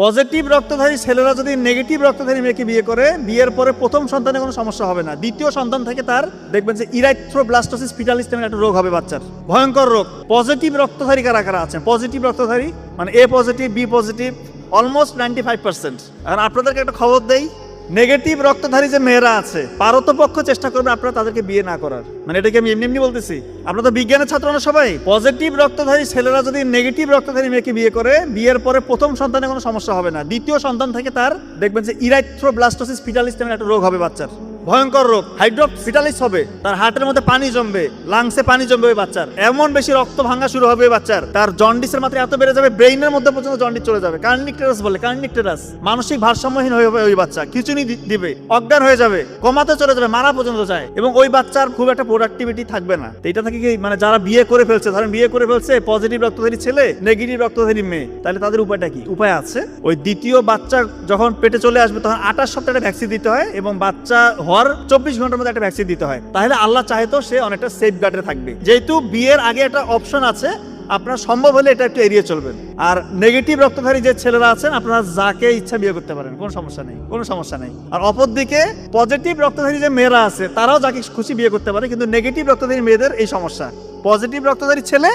Positive রক্তধারী ছেলেরা যদি negative রক্তধারী মেয়েকে বিয়ে করে, বিয়ের পরে প্রথম সন্তানে কোনো সমস্যা হবে না, দ্বিতীয় সন্তান থেকে তার দেখবেন যে ইরাইথ্রোব্লাস্টোসিস ফিটালিস নামে একটা রোগ হবে বাচ্চার, ভয়ঙ্কর রোগ। পজিটিভ রক্তধারী কারা কারা আছেন? পজিটিভ রক্তধারী মানে এ পজিটিভ, বি পজিটিভ, অলমোস্ট 95%। এখন আপনাদেরকে একটা খবর দেই, নেগেটিভ রক্তধারী যে মেয়েরা আছে পারতপক্ষ চেষ্টা করবে আপনারা তাদেরকে বিয়ে না করার। মানে এটাকে আমি এমনি এমনি বলতেছি, আপনারা তো বিজ্ঞানের ছাত্র না সবাই। পজিটিভ রক্তধারী ছেলেরা যদি নেগেটিভ রক্তধারী মেয়েকে বিয়ে করে, বিয়ের পরে প্রথম সন্তানে কোনো সমস্যা হবে না, দ্বিতীয় সন্তান থেকে তার দেখবেন যে ইরাইথ্রোব্লাস্টোসিস ফিটালিস নামে একটা রোগ হবে বাচ্চার, ভয়ঙ্কর রোগ। হাইড্রোফিটালিস হবে, তার হার্টের মধ্যে পানি জমবে, লাংসে পানি জমবে ওই বাচ্চার, এমন বেশি রক্ত ভাঙা শুরু হবে ওই বাচ্চার, তার জন্ডিসের মাত্রা এত বেড়ে যাবে, ব্রেইনের মধ্যে পর্যন্ত জন্ডিস চলে যাবে। কার্নিকটেরাস বলে, কার্নিকটেরাস, মানসিক ভারসাম্যহীন হয়ে যাবে ওই বাচ্চা, খিঁচুনি দিবে, অজ্ঞান হয়ে যাবে, কমাতে চলে যাবে, মারা পর্যন্ত যায়, এবং ওই বাচ্চার খুব একটা প্রোডাক্টিভিটি থাকবে না। তো এটা থেকে কি মানে যারা বিয়ে করে ফেলছে, ধরেন বিয়ে করে ফেলছে পজিটিভ রক্তধারী ছেলে, নেগেটিভ রক্তধারী মেয়ে, তাহলে তাদের উপায়টা কি? উপায় আছে। ওই দ্বিতীয় বাচ্চা যখন পেটে চলে আসবে তখন 28 সপ্তাহে একটা ভ্যাকসিন দিতে হয়, এবং বাচ্চা হওয়ার 24 ঘন্টার মধ্যে একটা ভ্যাকসিন দিতে হয়। তাহলে আল্লাহ চাহে তো সে অনেকটা সেফ গার্ডে থাকবে। যেহেতু বিয়ের আগে একটা অপশন আছে, আপনার সম্ভব হলে এটা একটু এড়িয়ে চলবেন। আর নেগেটিভ রক্তধারী যে ছেলেরা আছেন, আপনারা যাকে ইচ্ছা বিয়ে করতে পারেন, কোনো সমস্যা নেই, কোনো সমস্যা নেই। আর অপরদিকে পজিটিভ রক্তধারী যে মেয়েরা আছে তারাও যাকে খুশি বিয়ে করতে পারে, কিন্তু নেগেটিভ রক্তধারী মেয়েদের এই সমস্যা। পজিটিভ রক্তধারী ছেলে